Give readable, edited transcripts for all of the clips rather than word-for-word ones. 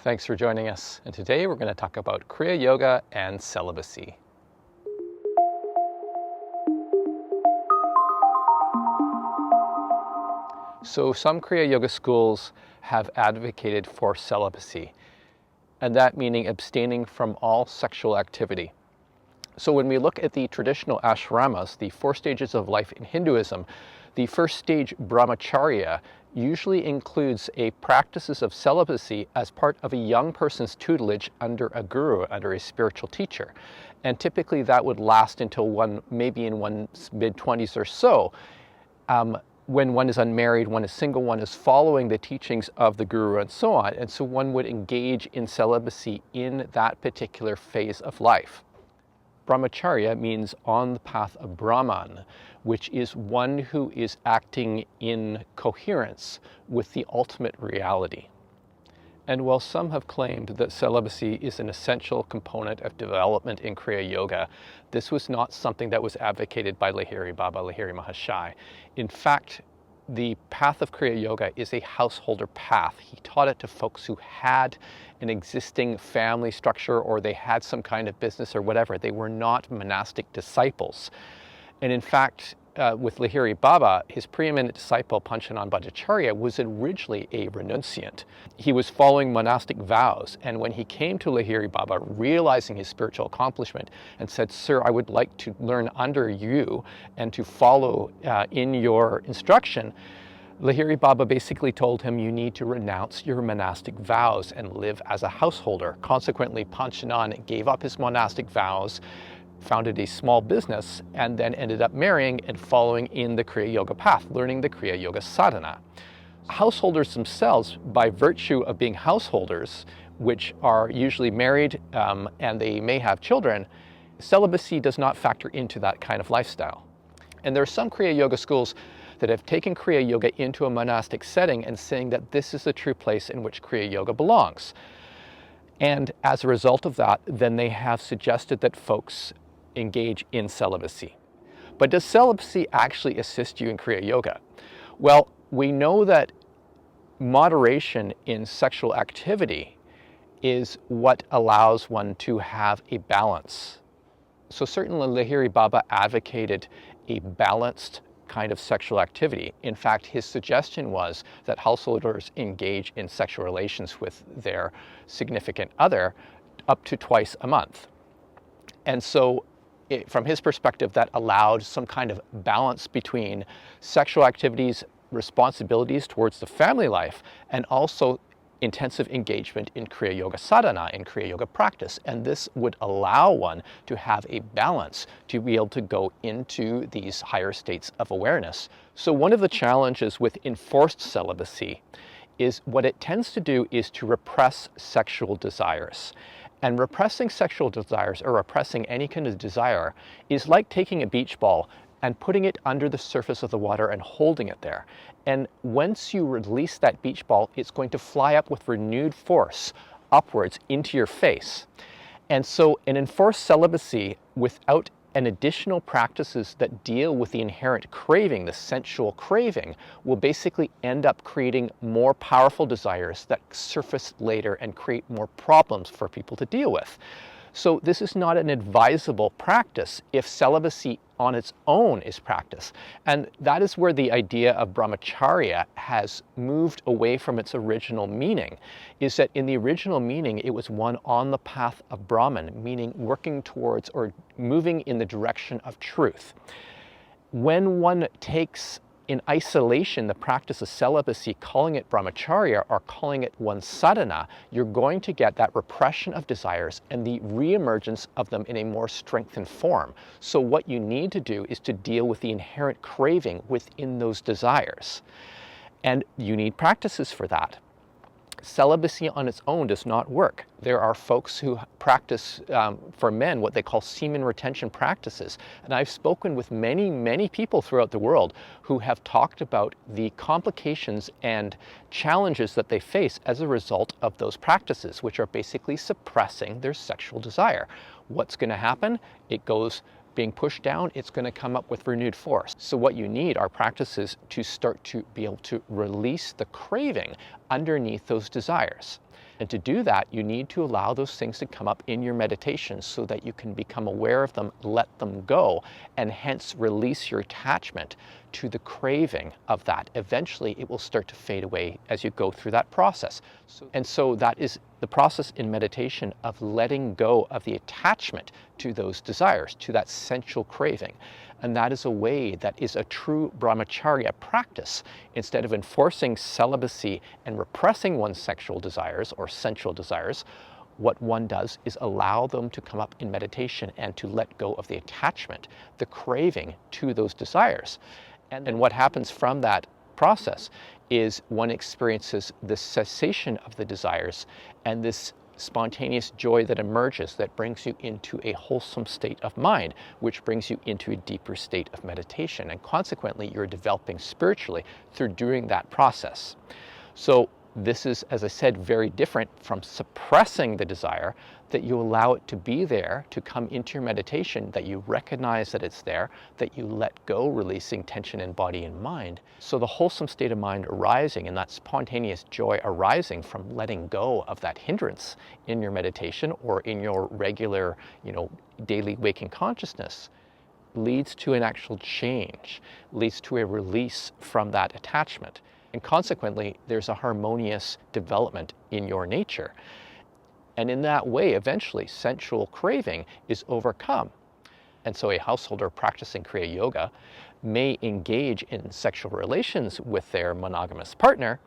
Thanks for joining us, and today we're going to talk about Kriya Yoga and celibacy. So some Kriya Yoga schools have advocated for celibacy, and that meaning abstaining from all sexual activity. So when we look at the traditional ashramas, the 4 stages of life in Hinduism, the first stage, brahmacharya, usually includes a practices of celibacy as part of a young person's tutelage under a guru, under a spiritual teacher. And typically that would last until maybe in one's mid-20s or so. When one is unmarried, one is single, one is following the teachings of the guru and so on. And so one would engage in celibacy in that particular phase of life. Brahmacharya means on the path of Brahman, which is one who is acting in coherence with the ultimate reality. And while some have claimed that celibacy is an essential component of development in Kriya Yoga, this was not something that was advocated by Lahiri Baba, Lahiri Mahashai. In fact, the path of Kriya Yoga is a householder path. He taught it to folks who had an existing family structure or they had some kind of business or whatever. They were not monastic disciples. And in fact, with Lahiri Baba, his preeminent disciple, Panchanan Bhattacharya, was originally a renunciant. He was following monastic vows, and when he came to Lahiri Baba, realizing his spiritual accomplishment, and said, "Sir, I would like to learn under you and to follow in your instruction," Lahiri Baba basically told him, you need to renounce your monastic vows and live as a householder. Consequently, Panchanan gave up his monastic vows, founded a small business, and then ended up marrying and following in the Kriya Yoga path, learning the Kriya Yoga sadhana. Householders themselves, by virtue of being householders, which are usually married and they may have children, celibacy does not factor into that kind of lifestyle. And there are some Kriya Yoga schools that have taken Kriya Yoga into a monastic setting and saying that this is the true place in which Kriya Yoga belongs. And as a result of that, then they have suggested that folks engage in celibacy. But does celibacy actually assist you in Kriya Yoga? Well, we know that moderation in sexual activity is what allows one to have a balance. So certainly Lahiri Baba advocated a balanced kind of sexual activity. In fact, his suggestion was that householders engage in sexual relations with their significant other up to twice a month. And so from his perspective, that allowed some kind of balance between sexual activities, responsibilities towards the family life, and also intensive engagement in Kriya Yoga sadhana, in Kriya Yoga practice. And this would allow one to have a balance to be able to go into these higher states of awareness. So one of the challenges with enforced celibacy is what it tends to do is to repress sexual desires. And repressing sexual desires, or repressing any kind of desire, is like taking a beach ball and putting it under the surface of the water and holding it there. And once you release that beach ball, it's going to fly up with renewed force upwards into your face. And so an enforced celibacy without an additional practices that deal with the inherent craving, the sensual craving, will basically end up creating more powerful desires that surface later and create more problems for people to deal with. So this is not an advisable practice if celibacy on its own is practice. And that is where the idea of brahmacharya has moved away from its original meaning, is that in the original meaning, it was one on the path of Brahman, meaning working towards or moving in the direction of truth. When one takes in isolation the practice of celibacy, calling it brahmacharya or calling it one sadhana, you're going to get that repression of desires and the reemergence of them in a more strengthened form. So what you need to do is to deal with the inherent craving within those desires. And you need practices for that. Celibacy on its own does not work. There are folks who practice, for men, what they call semen retention practices. And I've spoken with many, many people throughout the world who have talked about the complications and challenges that they face as a result of those practices, which are basically suppressing their sexual desire. What's going to happen? It goes being pushed down, it's going to come up with renewed force. So what you need are practices to start to be able to release the craving underneath those desires. And to do that, you need to allow those things to come up in your meditation so that you can become aware of them, let them go, and hence release your attachment to the craving of that. Eventually, it will start to fade away as you go through that process. And so that is the process in meditation of letting go of the attachment to those desires, to that sensual craving. And that is a way that is a true brahmacharya practice. Instead of enforcing celibacy and repressing one's sexual desires or sensual desires, what one does is allow them to come up in meditation and to let go of the attachment, the craving to those desires. And what happens from that process is one experiences the cessation of the desires and this spontaneous joy that emerges that brings you into a wholesome state of mind, which brings you into a deeper state of meditation. And consequently, you're developing spiritually through doing that process. So this is, as I said, very different from suppressing the desire, that you allow it to be there, to come into your meditation, that you recognize that it's there, that you let go, releasing tension in body and mind. So the wholesome state of mind arising and that spontaneous joy arising from letting go of that hindrance in your meditation or in your regular, daily waking consciousness leads to an actual change, leads to a release from that attachment. And consequently, there's a harmonious development in your nature. And in that way, eventually, sensual craving is overcome. And so a householder practicing Kriya Yoga may engage in sexual relations with their monogamous partner,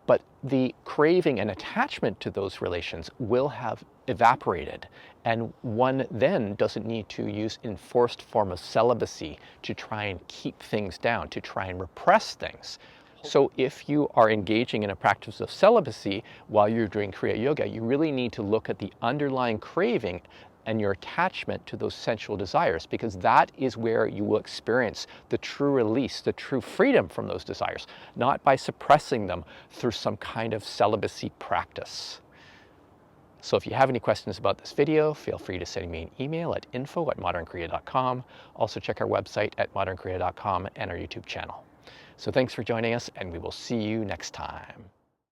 but the craving and attachment to those relations will have evaporated. And one then doesn't need to use enforced form of celibacy to try and keep things down, to try and repress things. So if you are engaging in a practice of celibacy while you're doing Kriya Yoga, you really need to look at the underlying craving and your attachment to those sensual desires, because that is where you will experience the true release, the true freedom from those desires, not by suppressing them through some kind of celibacy practice. So if you have any questions about this video, feel free to send me an email at info@modernkriya.com. Also check our website at modernkriya.com and our YouTube channel. So thanks for joining us, and we will see you next time.